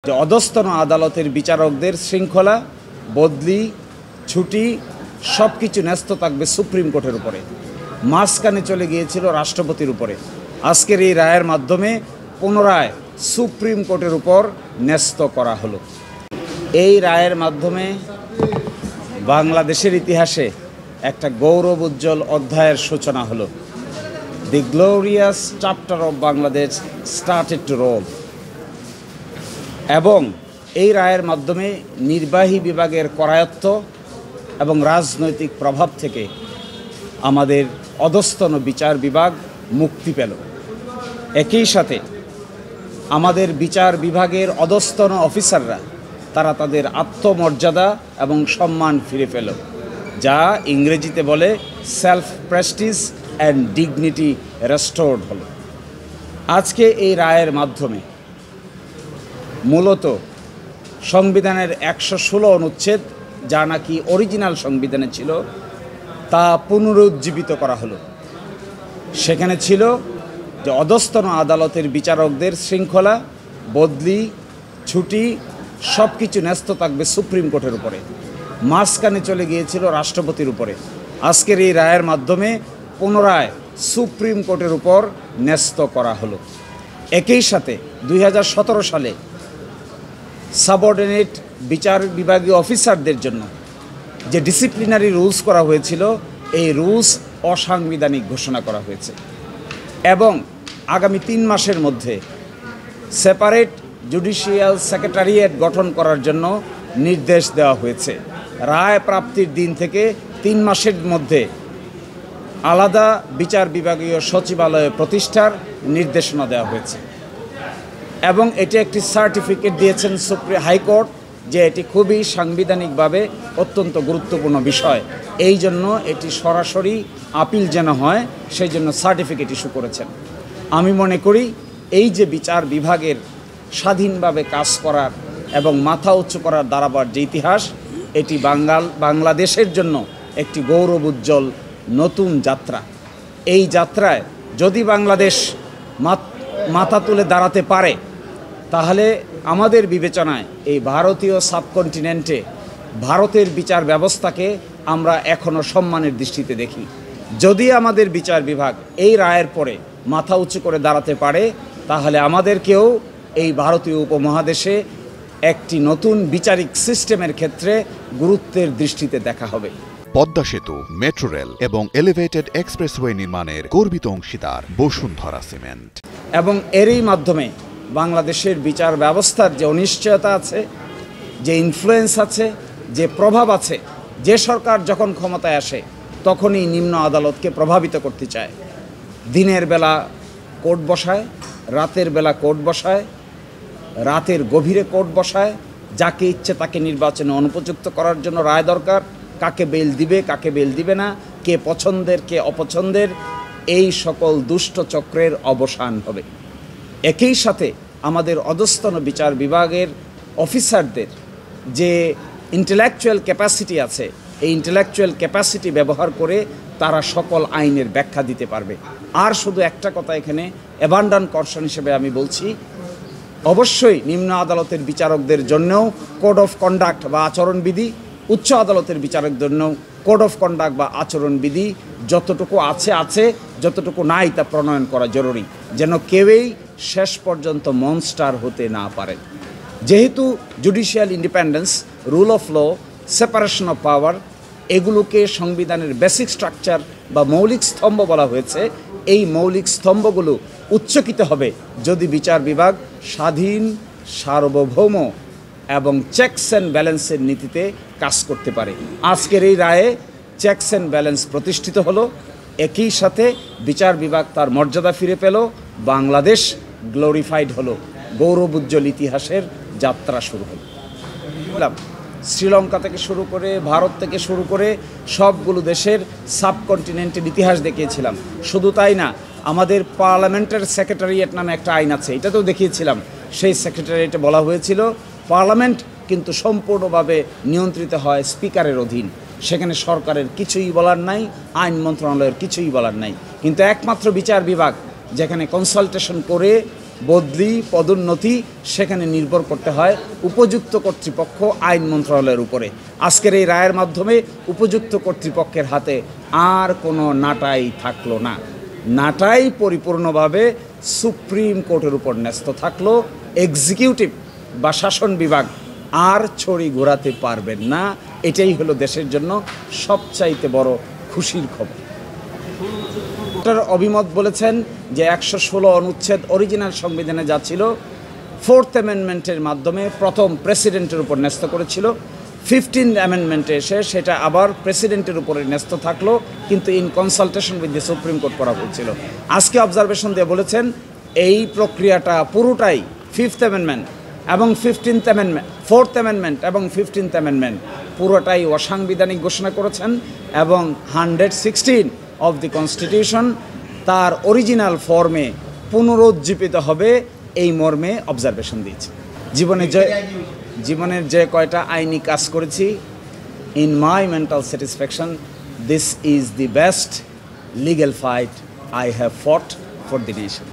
যে অধস্তন আদালতের বিচারকদের শৃঙ্খলা, বদলি, ছুটি সব কিছু ন্যস্ত থাকবে সুপ্রিম কোর্টের উপরে, মাঝখানে চলে গিয়েছিল রাষ্ট্রপতির উপরে। আজকের এই রায়ের মাধ্যমে পুনরায় সুপ্রিম কোর্টের উপর ন্যস্ত করা হলো। এই রায়ের মাধ্যমে বাংলাদেশের ইতিহাসে একটা গৌরব উজ্জ্বল অধ্যায়ের সূচনা হলো। The glorious chapter of Bangladesh started to roll. এবং এই রায়ের মাধ্যমে নির্বাহী বিভাগের করায়ত্ত এবং রাজনৈতিক প্রভাব থেকে আমাদের অধস্তন বিচার বিভাগ মুক্তি পেল। একই সাথে আমাদের বিচার বিভাগের অধস্তন অফিসাররা তারা তাদের আত্মমর্যাদা এবং সম্মান ফিরে পেল, যা ইংরেজিতে বলে self Prestige and dignity restored হলো। আজকে এই রায়ের মাধ্যমে মূলত সংবিধানের 116 অনুচ্ছেদ, যা নাকি অরিজিনাল সংবিধানে ছিল, তা পুনরুজ্জীবিত করা হলো। সেখানে ছিল যে অধস্তন আদালতের বিচারকদের শৃঙ্খলা, বদলি, ছুটি সব কিছু ন্যস্ত থাকবে সুপ্রিম কোর্টের উপরে, মাঝখানে চলে গিয়েছিল রাষ্ট্রপতির উপরে। আজকের এই রায়ের মাধ্যমে পুনরায় সুপ্রিম কোর্টের উপর ন্যস্ত করা হলো। একই সাথে 2017 সালে সাবঅর্ডিনেট বিচার বিভাগীয় অফিসারদের জন্য যে ডিসিপ্লিনারি রুলস করা হয়েছিল, এই রুলস অসাংবিধানিক ঘোষণা করা হয়েছে এবং আগামী 3 মাসের মধ্যে সেপারেট জুডিশিয়াল সেক্রেটারিয়েট গঠন করার জন্য নির্দেশ দেওয়া হয়েছে। রায় প্রাপ্তির দিন থেকে 3 মাসের মধ্যে আলাদা বিচার বিভাগীয় সচিবালয় প্রতিষ্ঠার নির্দেশনা দেওয়া হয়েছে এবং এটি একটি সার্টিফিকেট দিয়েছেন হাইকোর্ট যে এটি খুবই সাংবিধানিকভাবে অত্যন্ত গুরুত্বপূর্ণ বিষয়। এই জন্য এটি সরাসরি আপিল যেন হয়, সেই জন্য সার্টিফিকেট ইস্যু করেছেন। আমি মনে করি এই যে বিচার বিভাগের স্বাধীনভাবে কাজ করার এবং মাথা উঁচু করার দাঁড়াবার যে ইতিহাস, এটি বাংলাদেশের জন্য একটি গৌরব উজ্জ্বল নতুন যাত্রা। এই যাত্রায় যদি বাংলাদেশ মাথা তুলে দাঁড়াতে পারে, তাহলে আমাদের বিবেচনায় এই ভারতীয় সাবকন্টিনেন্টে ভারতের বিচার ব্যবস্থাকে আমরা এখনও সম্মানের দৃষ্টিতে দেখি। যদি আমাদের বিচার বিভাগ এই রায়ের পরে মাথা উঁচু করে দাঁড়াতে পারে, তাহলে আমাদেরকেও এই ভারতীয় উপমহাদেশে একটি নতুন বিচারিক সিস্টেমের ক্ষেত্রে গুরুত্বের দৃষ্টিতে দেখা হবে। পদ্মা সেতু, মেট্রো রেল এবং এলিভেটেড এক্সপ্রেসওয়ে নির্মাণের গর্বিত অংশীদার বসুন্ধরা সিমেন্ট। এবং এরই মাধ্যমে বাংলাদেশের বিচার ব্যবস্থার যে অনিশ্চয়তা আছে, যে ইনফ্লুয়েন্স আছে, যে প্রভাব আছে, যে সরকার যখন ক্ষমতায় আসে তখনই নিম্ন আদালতকে প্রভাবিত করতে চায়। দিনের বেলা কোর্ট বসায়, রাতের বেলা কোর্ট বসায়, রাতের গভীরে কোর্ট বসায়, যাকে ইচ্ছে তাকে নির্বাচনে অনুপযুক্ত করার জন্য রায় দরকার, কাকে বেল দিবে, কাকে বেল দিবে না, কে পছন্দের, কে অপছন্দের, এই সকল দুষ্ট চক্রের অবসান হবে। একই সাথে আমাদের অধস্তন বিচার বিভাগের অফিসারদের যে ইন্টেলেকচুয়াল ক্যাপাসিটি আছে, এই ইন্টেলেকচুয়াল ক্যাপাসিটি ব্যবহার করে তারা সকল আইনের ব্যাখ্যা দিতে পারবে। আর শুধু একটা কথা এখানে অ্যাবান্ডন কশন হিসেবে আমি বলছি, অবশ্যই নিম্ন আদালতের বিচারকদের জন্যও কোড অফ কন্ডাক্ট বা আচরণবিধি, উচ্চ আদালতের বিচারকদের জন্যও কোড অফ কন্ডাক্ট বা আচরণবিধি যতটুকু আছে, যতটুকু নাই তা প্রণয়ন করা জরুরি, যেন কেউই শেষ পর্যন্ত মনস্টার হতে না পারে। যেহেতু judicial independence, rule of law, separation of power, এগুলোকে সংবিধানের বেসিক স্ট্রাকচার বা মৌলিক স্তম্ভ বলা হয়েছে, এই মৌলিক স্তম্ভগুলো উচ্চকিত হবে যদি বিচার বিভাগ স্বাধীন, সার্বভৌম এবং চেকস অ্যান্ড ব্যালেন্সের নীতিতে কাজ করতে পারে। আজকের এই রায়ে চেকস অ্যান্ড ব্যালেন্স প্রতিষ্ঠিত হলো। একই সাথে বিচার বিভাগ তার মর্যাদা ফিরে পেল, বাংলাদেশ গ্লোরিফাইড হলো, গৌরব উজ্জ্বল ইতিহাসের যাত্রা শুরু হলো। শ্রীলঙ্কা থেকে শুরু করে, ভারত থেকে শুরু করে সবগুলো দেশের সাবকন্টিনেন্টের ইতিহাস দেখিয়েছিলাম। শুধু তাই না, আমাদের পার্লামেন্টের সেক্রেটারিয়েট নামে একটা আইন আছে, এটাতেও দেখিয়েছিলাম। সেই সেক্রেটারিয়েটে বলা হয়েছিল পার্লামেন্ট কিন্তু সম্পূর্ণভাবে নিয়ন্ত্রিত হয় স্পিকারের অধীন, সেখানে সরকারের কিছুই বলার নাই, আইন মন্ত্রণালয়ের কিছুই বলার নাই। কিন্তু একমাত্র বিচার বিভাগ যেখানে কনসালটেশন করে বদলি পদোন্নতি সেখানে নির্ভর করতে হয় উপযুক্ত কর্তৃপক্ষ আইন মন্ত্রণালয়ের উপরে। আজকের এই রায়ের মাধ্যমে উপযুক্ত কর্তৃপক্ষের হাতে আর কোনো নাটাই থাকলো না। নাটাই পরিপূর্ণভাবে সুপ্রিম কোর্টের উপর ন্যস্ত থাকলো। এক্সিকিউটিভ বা শাসন বিভাগ আর ছড়ি ঘোরাতে পারবেন না। এটাই হলো দেশের জন্য সবচাইতে বড় খুশির খবর। ডক্টর অভিমত বলেছেন যে 116 অনুচ্ছেদ অরিজিনাল সংবিধানে যা ছিল 4th অ্যামেন্ডমেন্টের মাধ্যমে প্রথম প্রেসিডেন্টের উপর ন্যস্ত করেছিল। 15th অ্যামেন্ডমেন্টে এসে সেটা আবার প্রেসিডেন্টের উপরে ন্যস্ত থাকলো, কিন্তু in consultation with the supreme court করা হয়েছিল। আজকে অবজারভেশন দিয়ে বলেছেন এই প্রক্রিয়াটা পুরোটাই 5th অ্যামেন্ডমেন্ট এবং 15th অ্যামেন্ডমেন্ট, 4th অ্যামেন্ডমেন্ট এবং 15th অ্যামেন্ডমেন্ট পুরোটাই অসাংবিধানিক ঘোষণা করেছেন এবং 116 অফ দি কনস্টিটিউশন তার অরিজিনাল ফর্মে পুনরুজ্জীবিত হবে এই মর্মে অবজারভেশন দিয়েছে। জীবনের যে কয়টা আইনি কাজ করেছি, in my mental satisfaction this is the best legal fight I have fought for the nation.